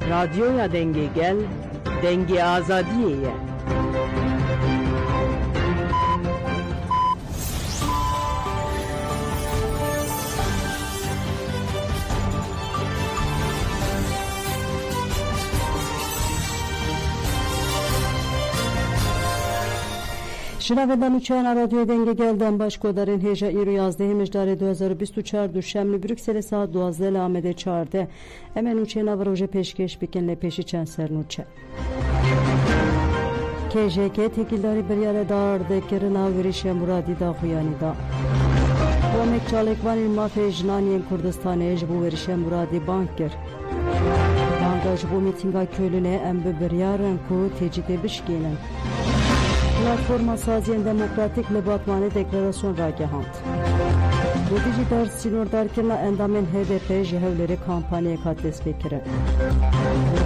Radyoya denge gel, denge azadiye. Şinavedan uçağına radyo denge gelden başkodarın heja iru yazdı hemecdare 2024 düşemli Brüksel'e saat 12 amede çağırdı. Hemen uçağına varoje peşkeş bikenle peşi çenserin uçağı. KJK tekilleri bir yere dağırdı kerina verişe muradi da huyani da. Komek çalekvan ilma fejnaniyen Kurdistan'e bu verişe muradi banker. Bankaj bu mitinga köylüne embe bir yarın ku tecide bişkinin. Platforma Saziyen Demokratik Lebatmane Deklarasyon Ragehand. Bu dijital sinor derkenle endamen HDP jihevleri kampanyaya katles bekire.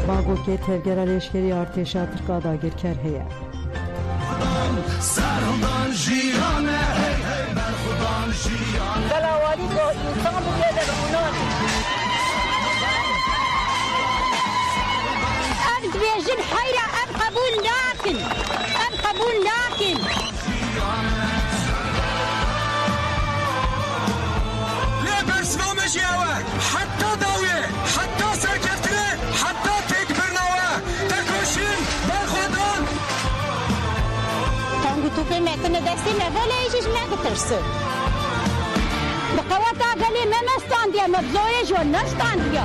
Bago ke tevgera leşkeri arteşa Türkada girker heye. Sarımdan jiyane hey hey berhudan jiyane. Galavali ko insan bu yerde ulan. Em dvejin hayra em kabul lakin. Em kabul lakin. حتى داوية حتى سركفترة حتى تكبرناوة تكوشين بالخدان تانگو تو که متن دستی نگله ایشش نگترسه بقواتا گلی ممستاندیا مبزوی جون نستاندیا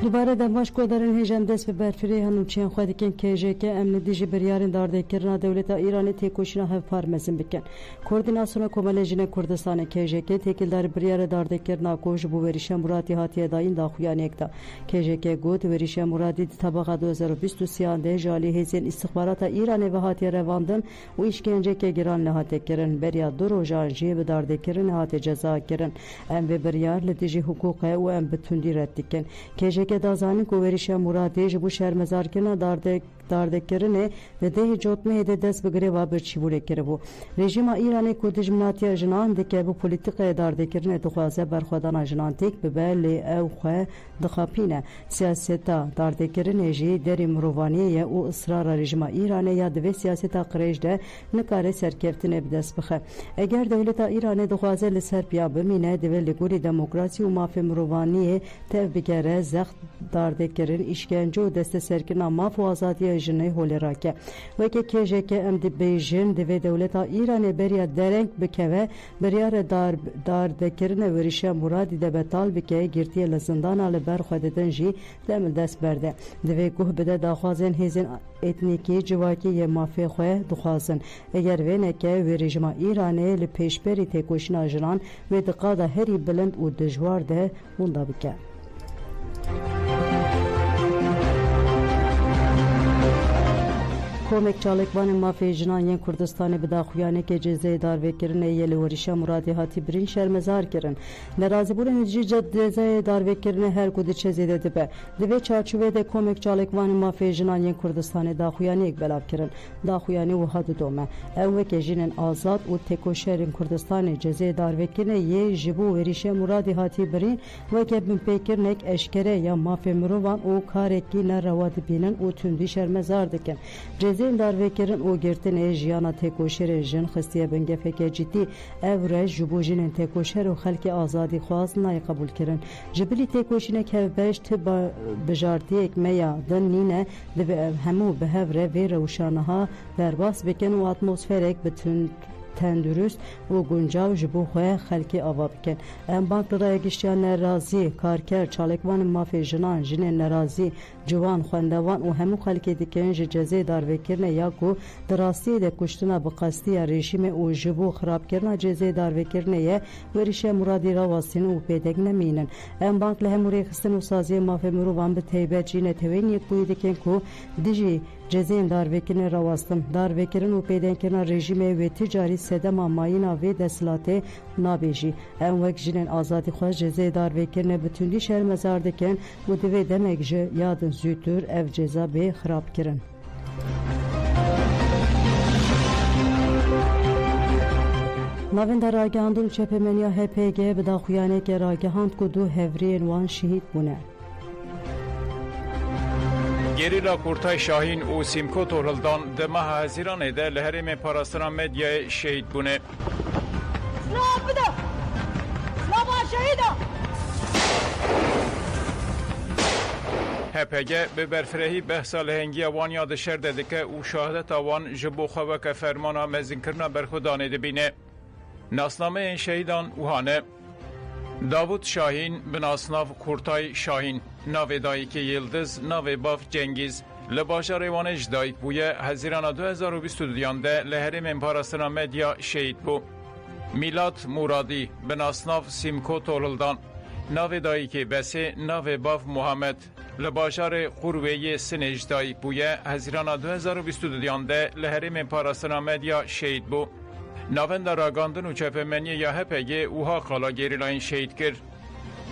Libare de başkodarın hejam dest ve berfiri hanım çiyan xwedikin KJK emni diji biryarın dardekirina devleta İran'ı tekoşina hev parmezin bikin. Koordinasyona komalejine Kurdistan'ı KJK tekildar biryarı dardekirina koş bu verişen murati hatiye dayın da xuyanekta. KJK got verişen muradi tabaqa 2023 jali hezin istihbarata İran'ı ve hatiye revandın u işkenceke giran lehatekirin berya durojan jiye ve dardekirin hatiye cezakirin em ve biryar li diji hukuka u em bütündi reddikin. KJK dazanın koverişe muradej bu şermezarkına dardekirine ve dehi jotme hede dest begreva bir çivule kere bu. Rejima İran'ı kudijmnatiya jinan dike bu politika dardekirine duxwaze berxwadan jinan tek bebeli ev xwe dixapine. Siyaseta dardekirine jî derî mirovaniye û ısrara rejima İran'e ya ve siyaseta qirêjde nikare serkeftine bi dest bixe. Eger devleta İran'e duxwaze li ser piya bimîne divê li gorî demokrasî û mafê mirovaniye tev bigere zext dardekirin işkence û desteserkirina maf û azadiya jinê holerake. Weke KJK em dibêjin divê devleta İranê beriya dereng bikeve biryara dardekirine verişe muradî de betal bike girtiye li zindana li ber xwe didin jî demil dest berde. Divê guh bide daxwazên hêzên etnîkî civakî yê mafê xwe dixwazin. Eger vê neke wê rejima İranê li pêşberî têkoşîna jinan wê diqada herî bilind û dijwar de wenda bike. Komek çalekvanın mafya jinan yen Kurdistan'ı bida xuyaneke cezayı darvekirine yeli verişe muradi hati birin şermezar kirin. Nerazi bulen cezayı darvekirine her kudi çezede dibe. Dive çarçuvede komek çalekvanın mafya jinan yen Kurdistan'ı da xuyani ekbelav kirin. Da xuyani u hadu dome. Evveke jinin azad u tekoşerin Kurdistan'ı cezayı darvekirine ye jibu verişe muradi hati birin veke bin pekirnek eşkere ya mafya mirovan u kareki ne ravadi binin u tündü şermezar dikin. Cezayên darvekirin û girtinê jiyana têkoşerê jin xistiye bingefeke cidî ev re ji bo jinên têkoşer û xelkê azadî xwaz nayê qebûl kirin. Ji bilî têkoşînek hevbeş ti bijartiyek me ya din nîne divê ev hemû bi hev re vê rewşaniha derbas bikin û atmosferek bi tendürüst û guncav ji bo xwe xelkê ava bikin. Em bank li raya giştiya nerazî, karker, çalekvanên mafê jinan, jinên nerazî, ciwan, xwendevan û hemû xelkê dikin ji cezayê darvekirine ya ku di rastiyê de kuştina bi qestiya rejîmê û ji bo xirabkirina cezayê darvekirine ye werîşe muradî rawastin û pêdek nemînin. Em bank li hemû rêxistin û saziyê mafê mirovan bi taybet jî netewên yekbûyî dikin ku dijî cezayên darvekirine rawastin, darvekirin û pêdekirina rejîmê wê ticarî sedema mayîna vê desthilatê nabêjî. Em wek jinên azadî xwe cezayê darvekirine bi tundî şermezar dikin û divê demek ji yadin zûttir ev ceza bê xirab kirin. Navenda ragihandın çepemeniya HPG bi daxuyaneke ragihand ku du hevriyên wan şehîd bûne. گریلا کورتای شاهین و سیمکو تورلدان ده ماه هزیران ده لحرم پاراستنا مدیای شهید بونه. سلام بده سلام شهیدا هپگه به برفرهی بحثا لهنگی وان یاد شر ده که او شهادت وان جبو خواه که فرمانا مزین کرنا برخودانه ده بینه. ناسنامه این شهیدان اوهانه داوود شاهین به ناسناف کورتای شاهین ناو دایک یلدز ناو باف جنگیز لباشار وانش دایک بویه هزیران 2022 ده لحرم پاراستنا مدیا شهید بو. میلاد مرادی به ناسناف سیمکو توللدان ناو دایک بسه ناو باف محمد لباشار قروه سنج دایک بویه هزیران 2022 ده لحرم پاراستنا مدیا شهید بو. ناوند راگاندن و چپمنی یا هپگه اوها قالا گریلاین شهید کرد.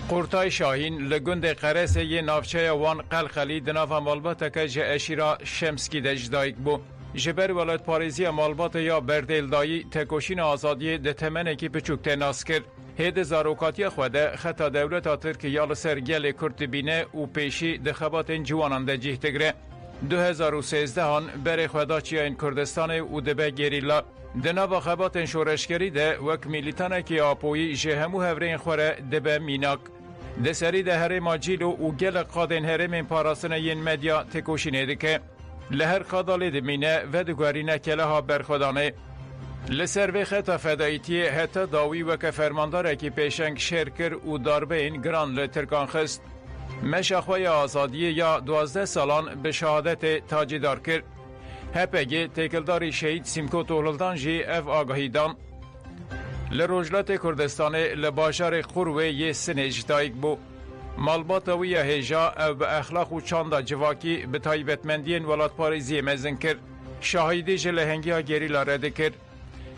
قورتای شاهین لگند قرسه یه نافچه وان قلقلی دناف مالبات که جه اشیرا شمسکی دجدایک بو. جبر ولایت پاریزی مالبات یا بردیل دایی تکوشین آزادی ده تمنه کی پچوکته ناس کرد. هید زاروکاتی خوده خطا دولت ترکیه لسر گل کرد بینه و پیشی ده خبات جوانان ده جیه تگره. 2013 هان بر خوداچی این کردستان و دبه گریلا دناوا خبات شورشگری ده وک میلیتانه کی آپویی جهمو هورین خوره دبه میناک ده سری ده هر ماجیلو و گل قادن هرم پاراسن ین مدیا تکوشینه ده که لهر قادالی ده مینه و دگوارینه کله ها برخودانه لسر و خطا فدایتی حتی داوی وک فرمانداره کی پیشنگ شرکر و داربه این گران لترکان خست مشاخوی آزادی یا 12 سالان به شهادت تاجی دار کرد. هپگی تکلداری شهید سیمکو توللدان جی اف آگاهیدان لروجلات کردستان لباشار قروه یه سنج دایک بو. مالبات وی هجا او به اخلاق و چاندا جواکی به تایبتمندین ولات پاریزی مزن کرد. شاهدی جلهنگی ها گریلا رده کرد.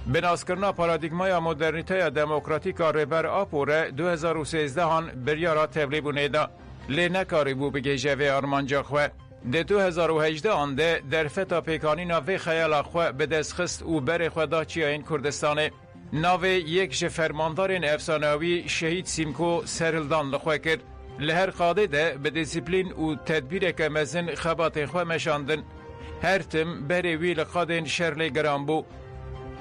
بناس کرنا پارادیگمای مدرنیته دموکراتیک ریبر آپوره 2013 هان بریارا تبلیبونه دا. لی نکاری بو بگه جوه آرمانجا خواه. ده 2018 آنده در فتا پیکانی ناوی خیال خواه به دست خست و بر خواه چی این کردستانه. ناوی یک فرماندارین افسانوی شهید سیمکو سرلدان لخواه کرد. لهر قاده ده به دیسیپلین و تدبیر که مزن خبات خواه مشاندن. هر تم بری وی لقادین شرلی گرام بو.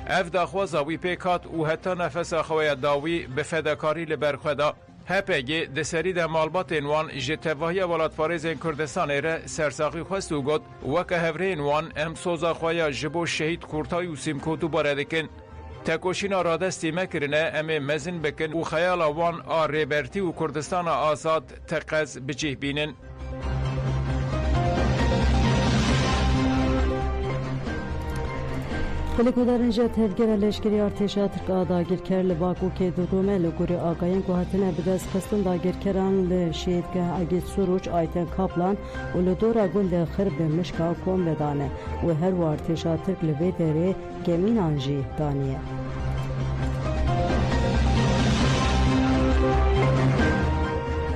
اف داخوازا وی پیکات و حتی نفس خواه داوی به فداکاری لبر خواه هپگی دسری ده مالبات وان جتواهی ولات پاریز کردستان ره سرساقی خواست و گد وکه هفرین وان ام سوزا خوایا جبو شهید کورتای و سیمکو تو باردکن تکوشین رادستی مکرنه امی مزن بکن و خیال وان ریبرتی و کردستان آزاد تقز بجیه بینن. Helikopterınca tevgera leşkeri arteşa Türk dagirker li Bakûkê didome li gorî agayên ku hatine bi dest xistin dagirkeran li şehîdgeha Agît Suruç Ayten Kaplan û li dora gundê Xirbê Mişka kom vedane û her û artêşa Türk li vê derê gemînan jî daniye.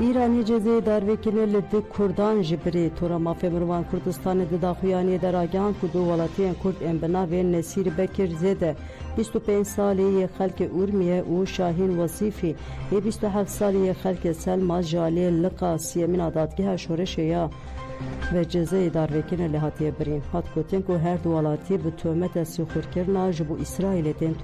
ایرانی جزای دارویکینه لدی کردان جبری تورا مافیا مروان کردستان دداخویانی در آگهان کدو ولاتیان کرد انبناوی نصیر بکر زیده 25 سالی خلق اورمیه و شاهین وصیفی 27 سالی خلق سلما جالی لقا سیمین آدادگه شورش یا و جزای دارویکینه لحاتیه برین هات کوتین که هر دو ولاتی به تومت سیخور کرنا جبو اسرائیل دین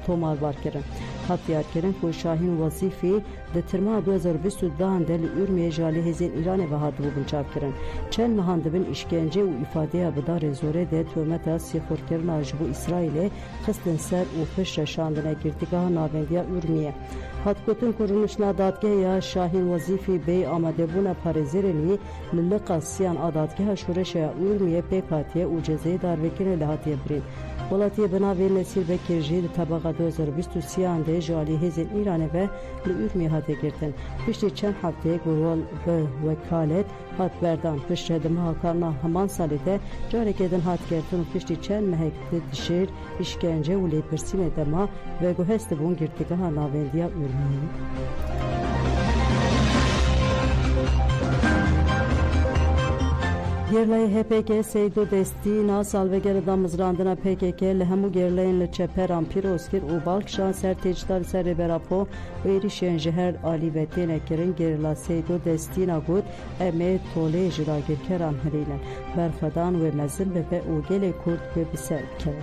تومال بار کرن هات یاد کرن که شاهین وصیفی ده ترما 2022 اندل ürmeye jali hezin İran ve hadbu bunçav kirin. Çel mehandibin işkence u ifadeye bidar zore de tömeta sihur kirin ajbu İsrail'e xistin ser u fiş şandına girdigaha navendiya ürmeye. Hatkotun kuruluşuna dadgah ya Şahin Vazifi Bey amadebuna parezireli lilliqa siyan adadgah şureşaya ürmeye pekatiye u cezayı darvekine lehatiye birin. Volatiye binavê Nesîr Bekir jî di tebaqa 2023 de jalî hêzên Îranê ve li Ürmiyê hate girtin. Piştî çend hefteyek bi wekalet hat berdan. Piştre di meha karna heman salê de carekê din hat girtin û piştî çend mehek di dişêr, işkence û lêpirsînê dema ve guhest dibûn girtîgeha navendiya Ürmiyê. Gerlay HPK Seydo Destina salvegera damızrandına PKK li hemû gerlayên li çeperan pîroz kir û balkişan ser têcdar ser rêberapo û êrişên ji her alî ve têne kirin. Gerla Seydo Destina got em ê tolê ji dagirkeran hirînin berxwedan wê mezin bibe û gelê Kurd wê bi ser bikeve.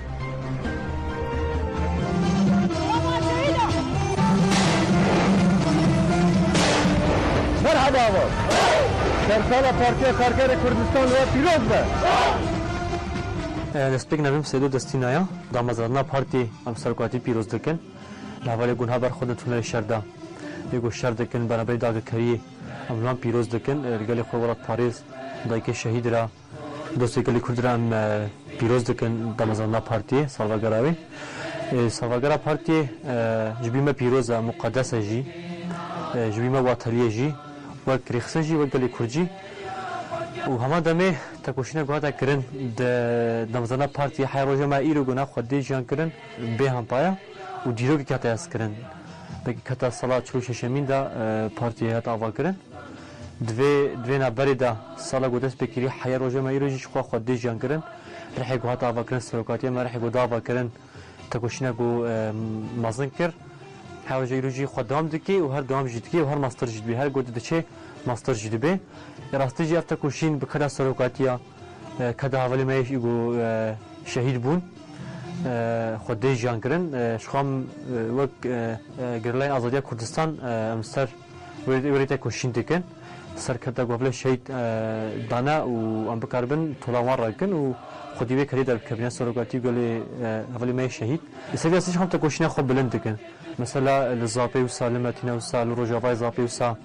Merhaba. Serkala Partiya Karkerê Kurdistan ve pîroz be. Destpêk nevim Seydo Destinaya damezrandina partî em serokatî pîroz dikin. Li hevalê gunha berxwe din tunelê şer de. Yê şer dikin bereberî dagirkeriyê em wan pîroz dikin. Li gelê xwe welat Parêz dayîkê şehîd ra dostê gelê Kurd ra em pîroz dikin damezrandina partiyê salvegera wê. Salvegera partiyê ji bî me pîroz e muqedes e jî ji bî me wateliyê jî wek rêxise jî wek gelê Kurd jî û hema demê tekoşîna guhata kirin damezrandina partiyê heya roja me îro guna xwedê jiyan kirin bê hempaya û dîrokekî hata yas kirin vekî keta sala çil û şeşemîn de partiyê hat ava kirin divê naberê de sala ku dest pê kirî heya roja me îro jî ji xwe xwedê jiyan kirin rihê ku hata ava kirin serokatiya me rihê ku da ava kirin tekoşîna ku mezin kir heya roja îro jî xwe dewam dike û her dewam jî dike û her master jî dibe her gotê diçe master jî dibe rastî jî ev tekoşîn bi keda serokatiya keda hevalê me jî ku şehîd bûn xwedê jiyan kirin ji xwe wek Girlayên Azadiya Kurdistan em ser wêrê tekoşîn dikin serketa ku hevalê şehîd dane û em bikaribin tola wan rakin û xwedî wê kerî derbikevîne serokatî gelê hevalê me şehîd li ser yasî jî hem tekoşîna xwe bilind dikin mesela li Zapê wisa li Metîne wisa li Rojavayê Zapê wisa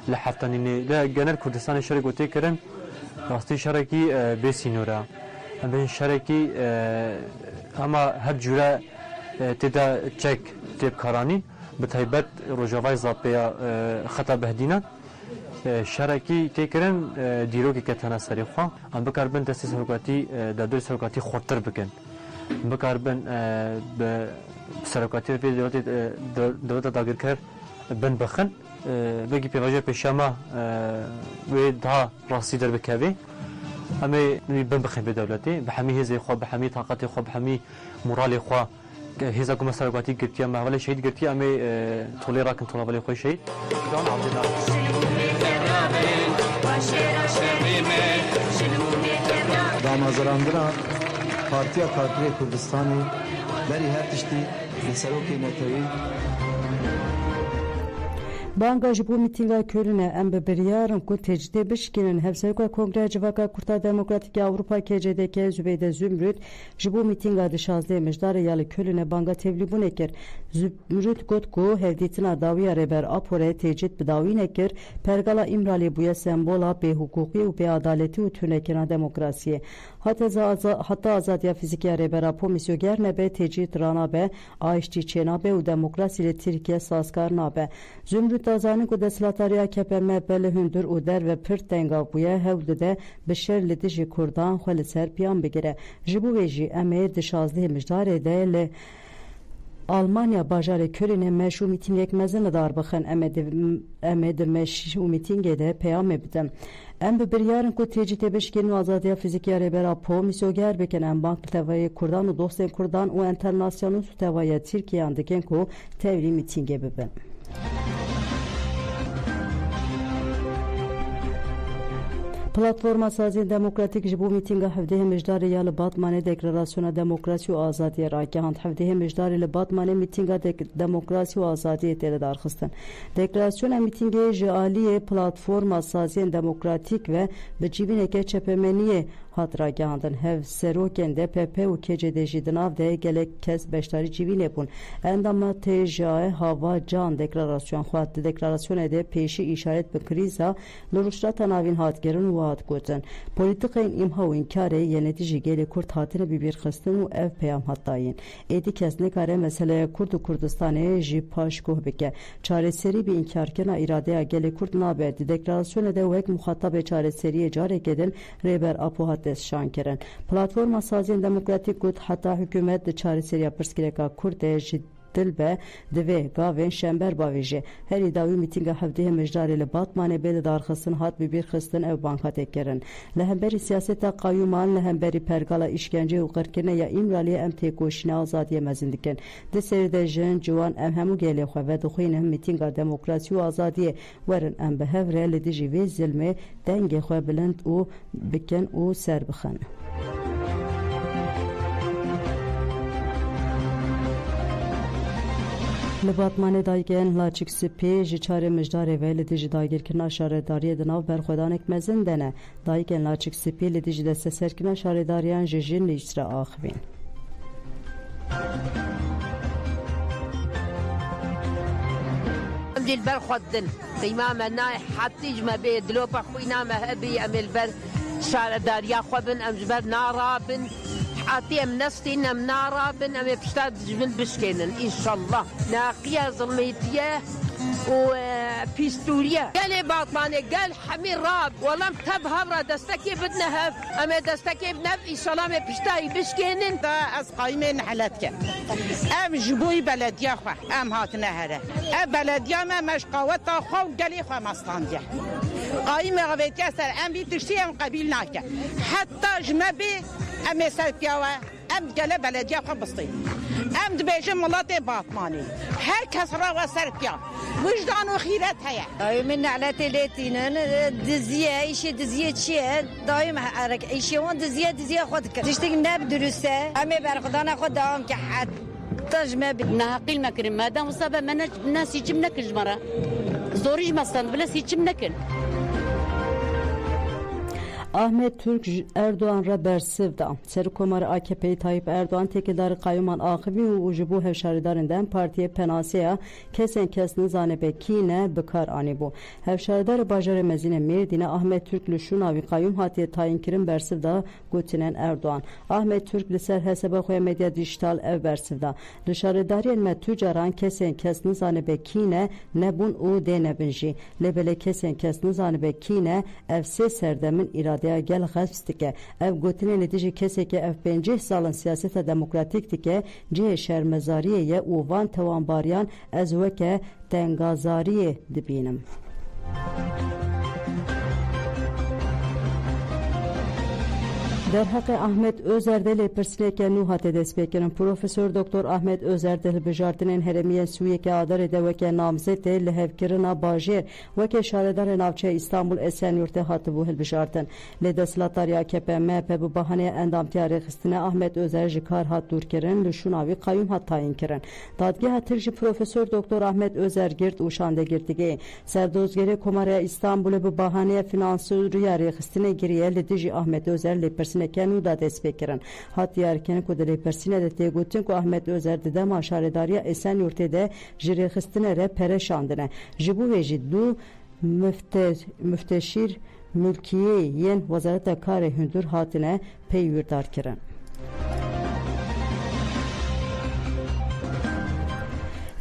li Heftanînê li genel Kurdistanê şerê gotê kirin rastî şerekî bêsînor e em bên şerekî hema her cure têde çek têbkaranîn bi taybet Rojavayê Zapêya xeta behdînan şerekî tê kirin dîrokeke tene serê xwe em bikaribin destê serokatî derdorê serokatî xurttir bikin bikaribin bi serokatî vê dewleta dagirker bin bixin vekî pêvajoya pêşema wê daha rastî derbikeve em ê bin bixin vê dewletê bi hemî hêzê xwe bi hemî taqetê xwe bi hemî moralê xwe hêza ku me serokatî girtiye me hevalê şehîd girtiye em ê tolê rakin tola hevalê xwe şehîd damezrandina Partiya Karkerê Kurdistanê berî her tiştî li serokê netewî Banga ji bo mîtînga Kölnê em bi biryarin ku tecdîdê bişkînin Hevserokya Kongreya Civaka Kurda Demokratîk ya Avrupa KCDK Zübeyde Zümrüt ji bo mîtînga di 16 mijdarê ya li Kölnê banga tevlîbûnê kir. Zümrüt got ku hevdîtina dawiya rêber Aporê tecdîd bi dawî nekir pergala İmralê bûye sembola bêhukûqî û bêadaletî û tûnekirina demokrasiyê. Heta azadiya fîzîkiya rêbera Apo misyoger nebe tecdîd ranabe aiştî çênabe û demokrasî li Tirkiye sazkar nabe. Zümrüt dazanî ku desthilatariya KPM belê hundir û derve pir tengav bûye hewl dide bi şer li dijî Kurdan xwe li ser piyan bigire. Ji bo wê jî em ê di 16 mijdarê de li Almanya bajarê Kölnê meşû mîtîngek mezin li dar bixin em ê di meşû mîtîngê de peyamê bidin. Em bi biryarin ku tecdîdê bişkînin û azadiya fîzîkiya rêbera Apo misyoger bikin em bank li tevayê Kurdan û dostên Kurdan û internasyonel û tevaya Tirkiyeyan dikin ku tevlî mîtîngê bibin. Platforma Saziyên Demokratîk ji bo mîtînga 17 mijdarê ya li Batmanê Deklarasyona Demokrasî û Azadiyê ragihand. 17 mijdarê li Batmanê mîtînga Demokrasî û Azadiyê tê li darxistin. Deklarasyona mîtîngê ji aliyê Platforma Saziyên Demokratîk ve bi civîneke çepemeniyê hat ragihandin. Hevserokên DPP û KCD jî di nav de gelek kes beşdarî civînê bûn. Endama têjayê hava can deklarasyon xwe di deklarasyonê de pêşî îşaret bi krîza li rûşrata navîn hat gerin û hat gotin. Polîtikayên îmha û înkarê yenetî jî gelê Kurd hatine bibîrxistin û ev peyam hatayîn. Êdî kes nikare meseleya Kurd û Kurdistanê jî paşguh bike. Çareserî bi înkarkirina îradeya gelê Kurd nabe. Di deklarasyonê de wek muxatabê çareseriyê carekê din rêber Apo hat destşan Platforma Saziyên Demokratîk got heta hikûmet di çareseriya pirsgirêka Kurdê ji به دوی گاوین شنبر باویجه هری داوی میتینگ هفته مجداری لباتمانه بید دارخستن هات ببیر خستن او بانکات کرن لهمبری سیاست قایومان لهمبری پرگالا işkence و قرکرنه یا ایمرالی ام تیکوشنه آزادی مزندکن ده سرده جن جوان ام همو گلی خواه و دخوین هم میتینگا دموکراسی و آزادی ورن ام به هفره لدیجی وی زلمه دنگ خواه بلند و بکن و سر بخن لباتمان دایگن لاچک سپی جچار مجدار ویل دیج دایگر کنا شارداری دناو برخودانک مزن دنه دایگن لاچک سپی لدیج دست سرکنا شارداریان ججین لیجتر آخوین دل بر خودن دیما منای حتی جمع به دلوپ خوینا مهبی امل بر شارداریا خوبن امجبر نارابن حتى ام نستين ام نارا بن ام بشتاد جبن بشكينن ان شاء الله ناقيه ظلميتيه وبيستوريا قال باطماني قال حمير راب والله مكتب هبره دستكي بدنا هف اما دستكي بنف ان شاء الله بشتاي بشكينن دا از قايمين حلتك ام جبوي بلديا خو ام هات نهره ام بلديا ما مشقاوت خو قالي خو مستانديا قايمه غبيتيا سر ام بيتشتي ام قبيلناك حتى جمبي ام سرپیاوه ام گله بلدیه خو بستی ام دبیجم ملت باطمانی هر کس را و سرپیا وجدان و خیرت هیا من على تلاتين دزيه ايش دزيه تشي دايم حرك ايش وان دزيه خدك تشتغل ناب درسه امي برقدان خد داوم كي حتى جما بدنا قيل مكرم ما دام صبا ما الناس يجمنك جمره زوريج مستند بلا يجمنك Ahmet Türk Erdoğan ra bersivda. Serokkomar AKP Tayyip Erdoğan tekidarı Kayuman Akıbi ve ujubu hevşaridarından partiye penasiya kesen kesni zanebe kine bıkar ani bu. Hevşaridar bajare mezine Merdine Ahmet Türk lüşunavi Kayyum hatiye tayin kirin bersivda gotinen Erdoğan. Ahmet Türk liser hesaba koya medya dijital ev bersivda. Lüşaridariyen me tücaran kesen kesni zanebe kine nebun u denebinji. Lebele kesen kesni zanebe kine evse serdemin irade gel xəstike ev gotine netice keseke ev 50 salın siyasete demokratik tike ce şermezariye u van tawanbariyan ez veke tengazariye dibînim. در حق احمد اوزر دل پرسلکه نو هات دست بکرن پروفسور دکتر احمد اوزر دل بجارتنین هرمیه سویه که آدار دوکه نامزد لهفکرنا باجر وکه شاردار ناوچه استانبول اسنیورته هات بو هل بجارتن لدسلاتاریا کپم په بهانه اندام تیاری خستنه احمد اوزر جکار هات دور کرن لشوناوی قیوم هات تاین کرن دادگاه ترجی پروفسور دکتر احمد اوزر گرد اوشانده گرتگی سردوزگری کماره استانبول به بهانه فینانسوری خستنه گریه لدیجی احمد اوزر لپرسنه کنو دا دست بکرن هات یارکن کو دلی پرسینه ده تگوتن کو احمد اوزر ده ماشارداریا اسن یورته ده جری خستنه ر پرشاندنه جبو وجی دو مفتشیر ملکیه ین وزارت کار هندور هاتنه پیوردار کرن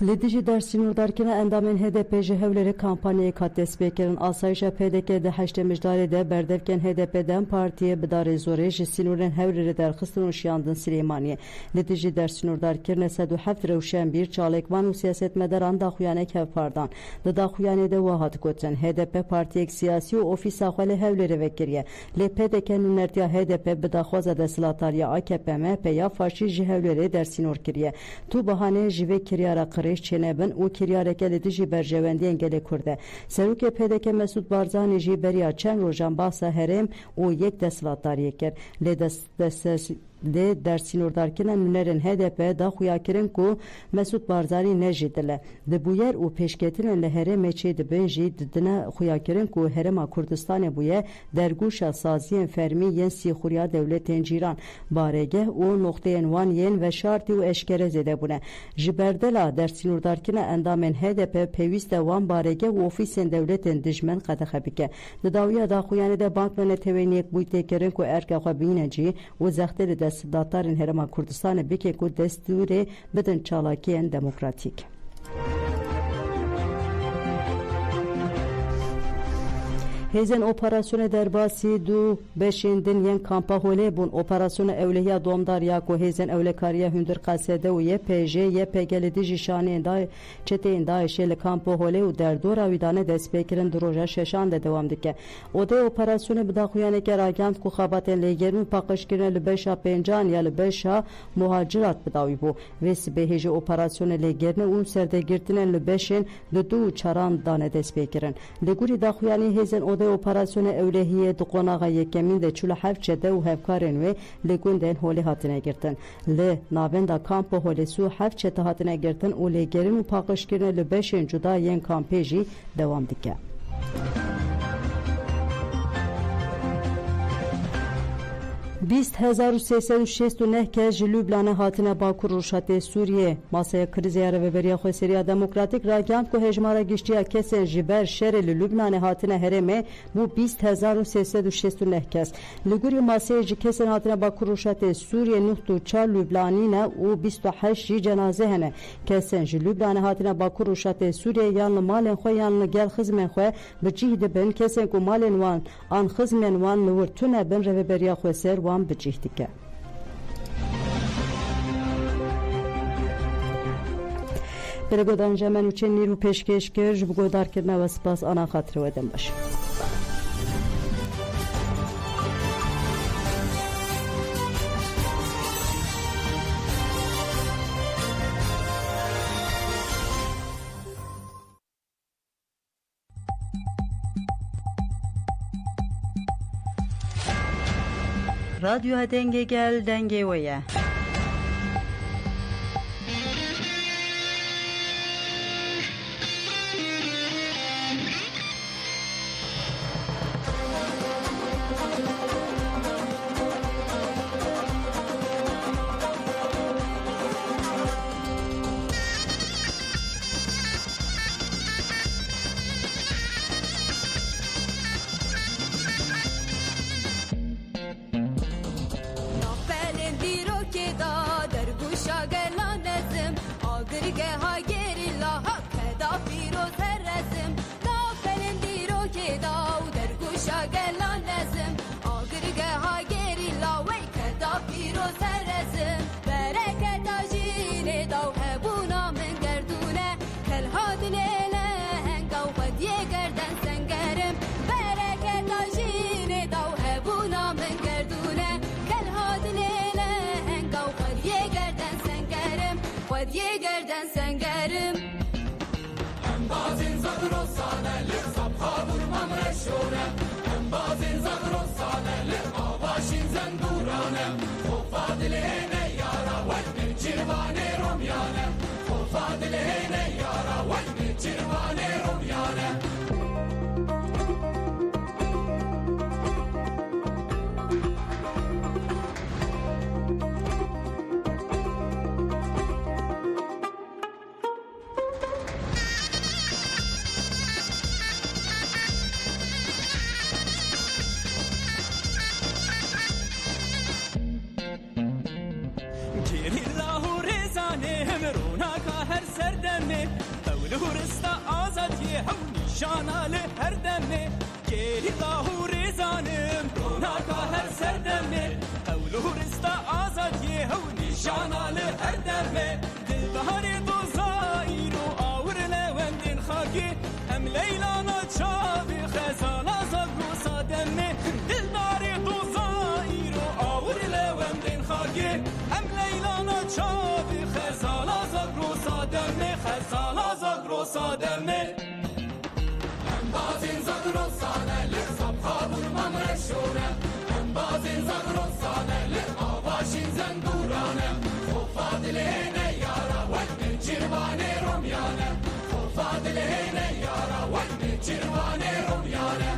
Lidici dersini darkine endamın HDP jehevleri kampanyayı katdes bekerin asayişe PDK'de haşte müjdare berdevken HDP'den partiye bidare zore jisinuren hevleri derxistun uşyandın Süleymaniye. Lidici dersini darkine sedu heft revşen bir çalekman u siyaset medaran daxuyanek hevpardan. Daxuyanede vahat goten HDP partiyek siyasi u ofis ahvali hevleri vekiriye. Le PDK'nin nertiya HDP bidaxwaza desilatarya AKP MHP ya faşi jehevleri dersini orkiriye. Tu bahane jive kiryara çenebin o kiryareke ledici berjevendi engele kurde. Seruke PDK Mesut Barzani ji beriya çen rojan bahsa herem o yek deslatlar yeker. de dersinurdarkine nünerin HDP da xuyakirin ku Mesut Barzani nejidile. De bu yer u peşketirin le here meçe de benji didine xuyakirin ku herema Kurdistane buye derguşa saziyen fermi yen sihuriya devletin ciran barege u noktayen wan yen ve şarti u eşkere zede bune. Jiberdela dersinurdarkine endamen HDP peviste wan barege u ofisen devletin dijmen qadaxabike. De dawiya da xuyane de bankmene teveniyek bu tekerin ku erke xabineci u zaxteli de datarın herema Kurdistane bike ku desturi bedin çalakiyen demokratik. Hêzên operasyona derbasî du beşên din yên kampa holê bûn. Operasyona ewlehiya domdar ya ku hêzên ewlekariya hundir qasede û YPJ YPG li dijî şaneyên çeteyên Daişê li kampa holê û derdora wî dane destpêkirin di roja şeşan de dewam dike. Odê operasyona bi daxuyaneke ragihand ku xebatên lêgerîn û paqijkirin li beşa pêncan ya li beşa muhacirat bi dawî bû. Vê sibê hêjî operasyona lêgerînê û serdegirtinên li beşên li du û çaran dane destpêkirin. Li gurî daxuyanî hêzên odê operasyona ewlehiyê di qonaxa yekemîn de çû li hev çete û hevkarên wê li gundên holê hatine girtin. Li navenda kampa holê sû hev çete hatine girtin û lêgerîn û paqijkirin li beşên cuda yên kampê jî dewam dike. 20,369 kes ji Lübnanê hatine Bakur Rûşatê Sûriyê. Masaya Krîzeya Rêveberiya Xweseriya Demokratîk ragihand ku hejmara giştiya kesên ji ber şerê li Lübnanê hatine herêmê bû 20,369 kes. Li gurî masayê ji kesên hatine Bakur Rûşatê Sûriyê 94 Lübnanî ne û 28 jî cenazê hene. Kesên ji Lübnanê hatine Bakur Rûşatê Sûriyê yan li malên xwe yan li gel xizmên xwe bi cih dibin. Kesên ku malên wan an xizmên wan li wir tune bin Rêveberiya Xweser wan بجih dike. Bergodan jemen û çên nîr û pêşkêş kir ji bi guhdarkirina we spas ana xatirê we dem baş. Radyoya denge gel denge oya. Yegerden sengerim Hem bazin zagros saneli Sabha vurmam reşore Hem bazin zagros saneli Avaşin zendurane Hofa dilene yara Vekni çirvane romyane Hofa dilene yara Vekni çirvane romyane Şanalı her demne Geri lahu rezanım Ronaka her serdemne Evluhurista azad yehuni Şanalı her demne Dilbahari dozairu Avr levendin khaki Hem leylana çavi Khezana zagru sademne Dilbahari dozairu Avr levendin khaki Hem leylana çavi Khezana zagru sademne Khezana zagru sademne Bazin zagros saneli Sabha vurmam reşore Hem bazin zagros saneli Avaşin zendurane Hofa dilene yara Vekni çirvane romyane Hofa dilene yara Vekni çirvane romyane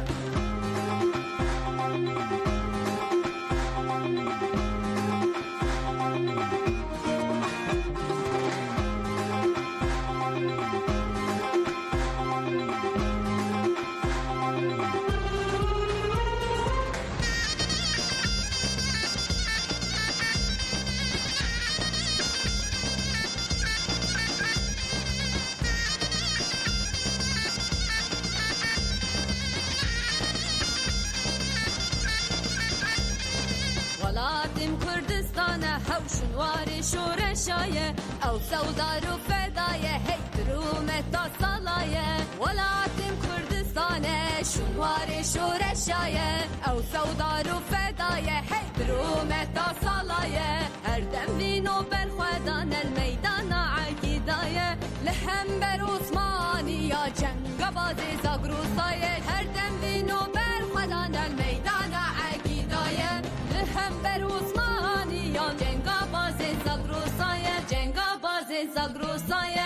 تیم کردستانه هوشون واری شورشایه او سودار و فدایه هی درومه تا سالایه ولاتیم کردستانه شوار شورشایه او سودار و فدایه هی درومه تا سالایه هر دم وینو برخوادان المیدان عقیدایه لهم بر عثمانی یا جنگ بازی زاگروسایه هر دم وینو برخوادان المیدان عقیدایه لهم بر عثمانی یا جنگ بازی زاگروسایه جنگ بازی زاگروسایه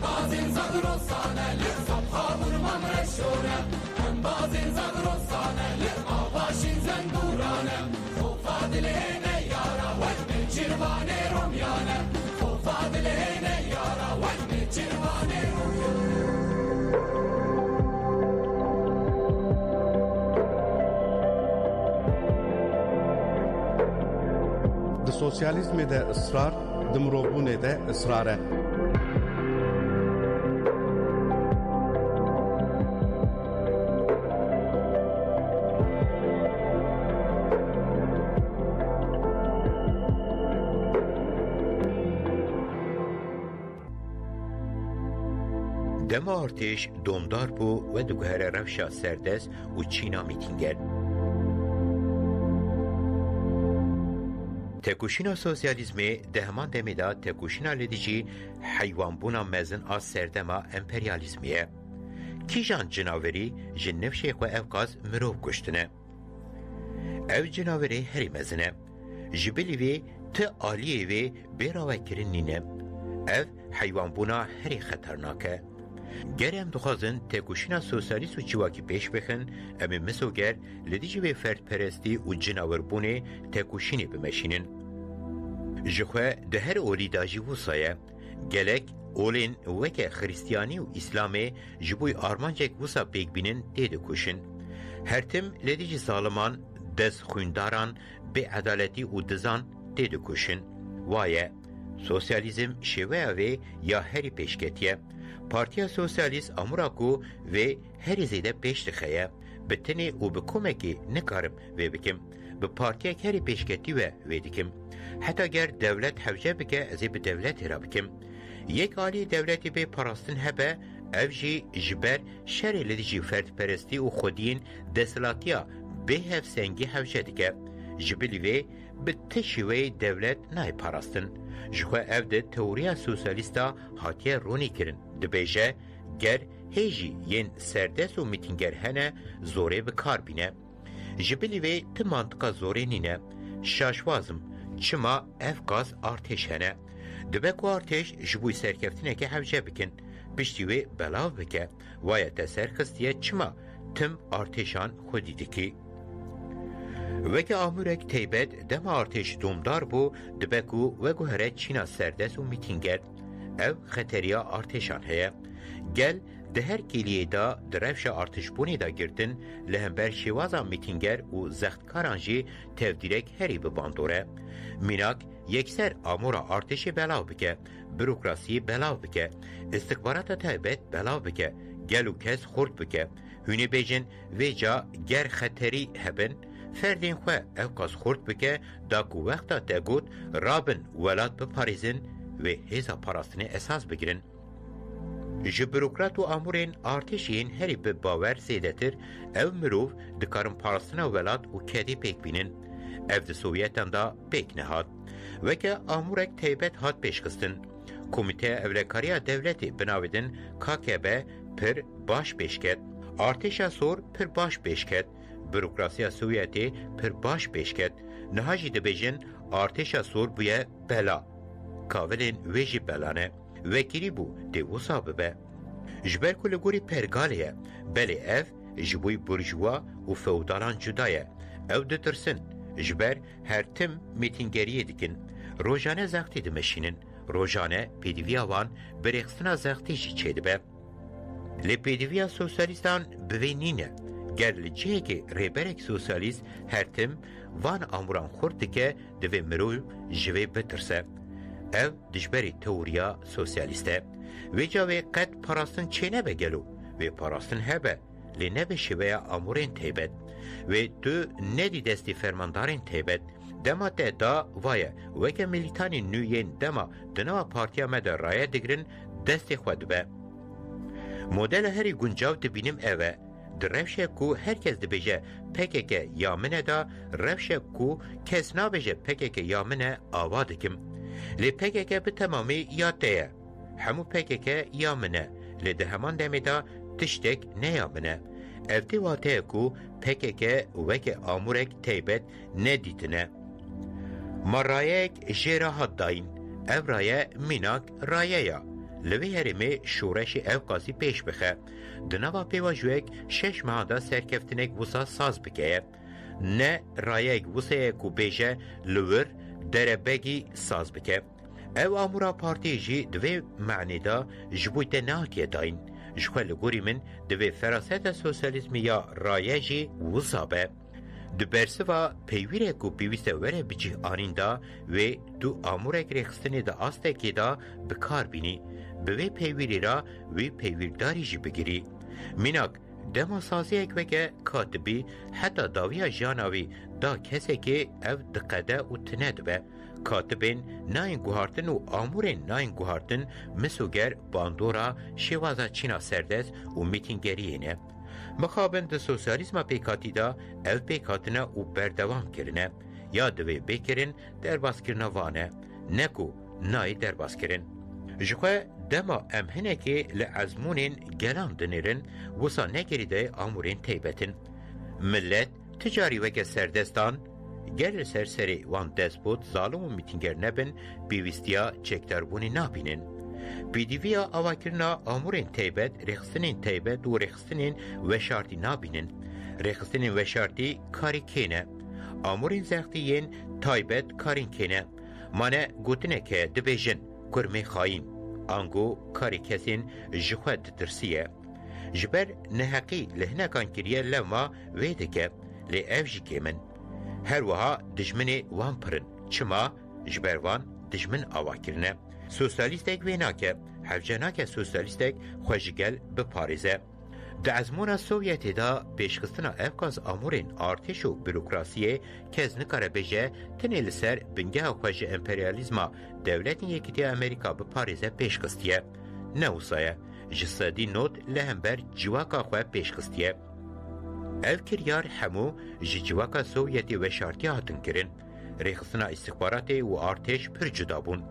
بازين زغرصانة للصبحة برمان رشونة بازين زغرصانة للقاباشين زندورانة خوفاد الهنا يارا وجمي جرباني رميانة خوفاد الهنا يارا وجمي جرباني رميانة د سوسیالیزم د اصرار د مروبونه د اصراره دم ارتش دومدار بو و دوگهر روشا سردست و چینا میتینگر. تکوشینا سوسیالیزمی دهمان دمیدا تکوشینا لیدیجی حیوان بونا مزن از سردما امپریالیزمیه. کیجان جناوری جنف شیخ و افقاز مروب کشتنه. او جناوری هری مزنه. جبلی وی ته آلیه وی بیراوه کرن نینه. او حیوان بونا هری خطرناکه. گرم دخوازن تکوشینا سوسیالیست و چواکی پیش بخن امی مسوگر لدیجی به فرد پرستی و جناور بونه تکوشینی بمشینن. جخوه ده هر اولی داجی وصایه گلک اولین وکه خریستیانی و اسلامی جبوی آرمانجک وصا پیک بینن دیده کشن. هر تم لدیجی ظالمان دست خونداران به عدالتی و دزان دیده کشن. وایه سوسیالیزم شوه و یا هری پیشکتیه پارتیا سوسیالیست اموراکو و هر زیده پیش دخیه بتنی و بکومکی نکارم و بکم به پارتیا هری پیشکتی و دکم حتی گر دولت حوجه بکه ازی به دولت را بکم یک آلی دولتی به پراستن هبه او جی جبر شر لدیجی فرد پرستی و خودین دستلاتیا به هف سنگی حوجه دکه جبلی و به تشوی دولت نای پاراستن جخوا او ده توریا سوسیالیستا هاتیه رونی کرن دبیجه گر هیجی ین سردس و میتینگر هنه زوره بکار بینه جبلی وی ته منطقه زوره نینه شاشوازم چما افقاز ارتش هنه دبکو ارتش جبوی سرکفتینه که حوجه بکن پشتی وی بلاو بکه وایه تسر خستیه چما تم ارتشان خودی دکی وکه آمورک تیبت دم ارتش دومدار بو دبکو و گوهره چینا سردس و میتینگر او خطریا ارتشان هیا گل ده هر کلیه دا درفش ارتش بونی دا گردن لهمبر شوازا میتینگر و زختکاران جی تفدیرک هری بباندوره میناک یکسر آمورا ارتش بلاو بکه بروکراسی بلاو بکه استخبارات تیبت بلاو بکه گل و کس خورد بکه هونی بیجن ویجا گر خطری هبن فردین خواه اوکاز خورد بکه دا کو وقتا تگود رابن ولاد بپاریزن و هزا پاراستنی اساس بگیرن. جبروکرات و آمورین ارتشین هری به باور زیدتر او مروف دکارن پاراستنا ولاد و کدی پیک بینن. او ده سوویتان دا پیک نهاد. وکه آمورک تیبت هاد پیشکستن. کمیته اولکاریا دولتی بناویدن KGB پر باش پیشکد. ارتشا سور پر باش پیشکد. بروکراسی سوویتی پر باش پیشکد. نهاجی دبیجن ارتشا سور بویه بلا. کاولین ویجی بلانه وکیلی بو دیوسا ببه جبر کلگوری پرگالیه بلی اف جبوی برجوا و فودالان جدایه او دترسن جبر هر تم میتینگریه دیکن روژانه زختی دمشینن روژانه پیدویا وان بریخستنا زختی جی چه دبه لی پیدویا سوسیالیستان بوینینه گر لجهه که ریبرک سوسیالیست هر تم وان اموران خورد که دوی مروی جوی بترسه او دجبری توریا سوسیالیسته و جاوی قد پاراستن چه نبه گلو و پاراستن هبه لی نبه شوه امورین تیبت و تو ندی دستی فرماندارین تیبت دما ته دا وایه وکه ملیتانی نوین دما دنوا پارتیا مده رایه دگرن دستی خود به مدل هری گنجاو دبینیم اوه در روشه کو هرکس دبیجه PKK یا منه دا روشه کو کس نابیجه PKK یا منه آوادکم لی PKK به تمامی یاده همو PKK یا منه لی ده همان دمی دا تشتک نیا منه evdi vate ku PKK veke amurek teybet ne ditine. Marayek jera haddayin, ev raye minak rayeya. Levi herimi şureşi ev qazi peş bixe. Dinava pevajwek şeş mahada serkeftinek vusa saz bikeye. Ne rayek vusaya ku beje lüvür derebegi saz bike. Ev amura partiye jî divê manîda ji bo te nehatiye dayîn. Ji xwe li gorî min divê feraseta sosyalîzmê ya raye jî wisa be. Di bersiva peywîrek ku pêwîst e were bi cîhanîn da wê tu amûrek rêxistinê di astekê da bi kar bînî. Bi vê peywîrê ra wê peywîrdarî jî bigirî. Mînak dema saziyek veke katibî heta dawiya jiyana wî da kesekê ev diqede û tune dibe. Katibên nayên guhartin û amûrên nayên guhartin misûger bandora şêwaza çîna serdest û mîtîngeriyê ne. Mixabin di sosyalîzma pêkhatî da ev pêkhatine û berdewam kirine ya divê bêkirin derbaskirina wane ne ku nayê derbaskirin. Ji xwe dema em hinekê li ezmûnên gelan dinêrin wisa negerî de amûrên teybetin. Millet ticarî veke serdestan ger li ser serê wan despot zalim û mîtînger nebin pêwîstiya çekdarbûnê nabînin. Pêdîviya avakirina amûrên teybet rêxistinên teybet û rêxistinên veşartî nabînin. Rêxistinên veşartî karî kêne. Amûrên zextî yên taybet karîn kêne. Mane gotineke dibêjin kurmê xayîn. Ango karî kesên ji xwe ditirsiye. Ji ber neheqî li hinekan kiriye lewma wê dike lê ev jî kêmin. Her wiha dijminê wan pirin. Çima ji ber wan dijmin avakirine. Sosyalîstek wê nake. Hevce nake sosyalîstek xwe ji gel biparêze. Di ezmûna Sovyetê da pêşxistina evqaz amûrên artêş û bürokrasiyê kes nikare bêje tenê li ser bingeha xwe ji emperyalîzma Devletên Yekîtiya Amerîka biparêze pêşxistiye. Ne wisa ye? Ji sedî not li hember civaka xwe pêşxistiye. Ev kiryar hemû ji civaka Sovyetê veşartî hatin kirin. Rêxistina îstixbaratê û artêş pir cuda bûn.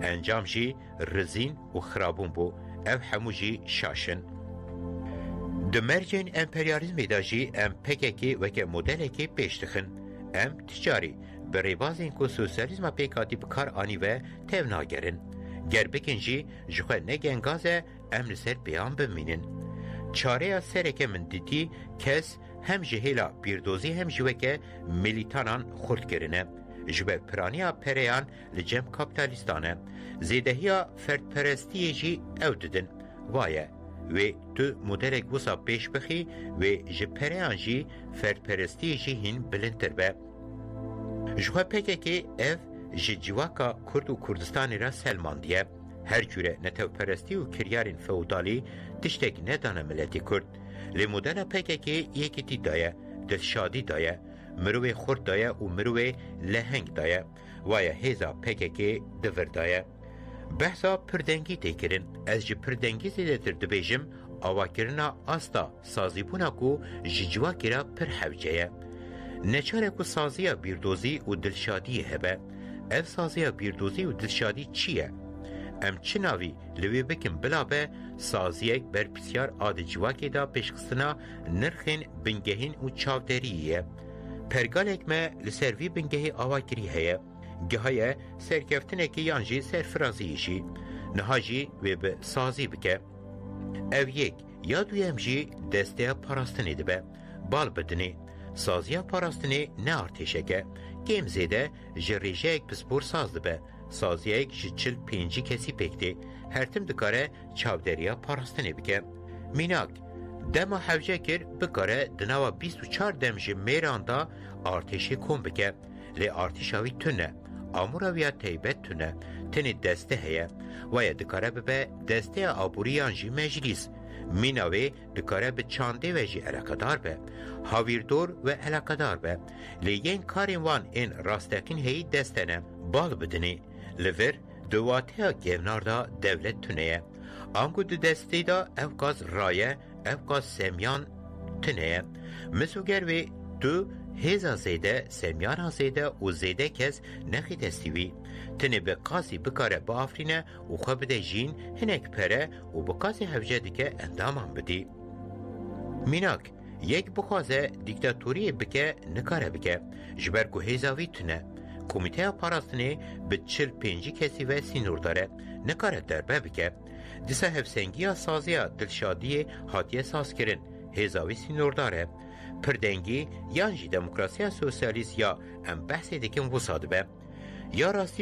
Encam jî rizîn û xirabûn bû. Ev hemû jî şaşin. Di mercên emperyalîzmê da jî em PKK veke modelekê pêş dixin. Em ticarî bi rêbazên ku sosyalîzma pêkhatî bi kar anîve tev nagerin. Ger bikin jî ji xwe negengaze em li ser pêyan bimînin. Çareya sereke min dîtî kes hem ji hêla pîrdozî hem ji weke milîtanan xurt kirine. Ji ber piraniya pereyan li cem kapitalîstan e. Zêdehiya ferdperestiyê jî ew didin. Vaye wê tu modelek wisa pêş bixî wê ji pereyan jî ferdperestiyê jî hîn bilindtir be. Ji xwe PKK ev ji civaka Kurd û Kurdistanê ra selmandiye. Her cure netewperestî û kiryarên feodalî tiştek nedane milletê Kurd. Lê modela PKK yekîtî daye, dilşadî daye, mirovê xurt daye û mirovê leheng daye. Vaye hêza PKK divir daye. Behsa pirdengî tê kirin. Ez ji pirdengî zêdetir dibêjim avakirina asta sazîbûna ku ji civakê ra pir hewce ye. Neçare ku saziya bîrdozî û dilşadiyê hebe. Ev saziya bîrdozî û dilşadî çi ye? Em çi navî li wê bikin bila be saziyek berpisyar a di civakê da pêşxistina nirxên bingehîn û çavderiyê ye. Pergalek me li ser vî bingehê avakirî heye. Geha ye serkeftinekî yan jî serfiraziyê jî. Niha jî wê bi sazî bike. Ev yek ya duyem jî desteya parastinê dibe. Bal bidinê. Saziya parastinê ne artêşeke. Kêm zêde ji rêjeyek pispor saz dibe. Saziyek ji çil pêncî kesî pêktê. Her tim dikare çavderiya parastinê bike. Mînak dema hewce kir bikare di nava 24 dem ji mêran da artêşê kom bike. Lê artîşa wî tune. Amûra wî ya teybet tune. Tenê deste heye. Vaye dikare bibe desteya abûriyan jî meclîs. میناوی دکاره به چانده و جی علاقدار به هاویردور و علاقدار به لیین کارین وان این راستکین هی دستنه بال بدنی لور دواته گونار دا دولت تونه آنگو دو دستی دا افکاز رایه افکاز سمیان تونه مسوگر و دو هزا زیده سمیان زیده و زیده کس نخی دستیوی تنه به قاسی بکاره با آفرینه و خواه بده جین هنک پره و بقاسی هفجه دیگه اندامان بدی میناک یک بخوازه دیکتاتوری بکه نکاره بکه جبرگو هزاوی تونه کمیته پاراستنه به 45 کسی و سینور داره نکاره دربه بکه دیسا هفسنگی سازی دلشادی حادیه ساز کرن هزاوی سینور داره پردنگی یانجی دموکراسی سوسیالیست یا ام بحثی دیکن وساده به یا راستی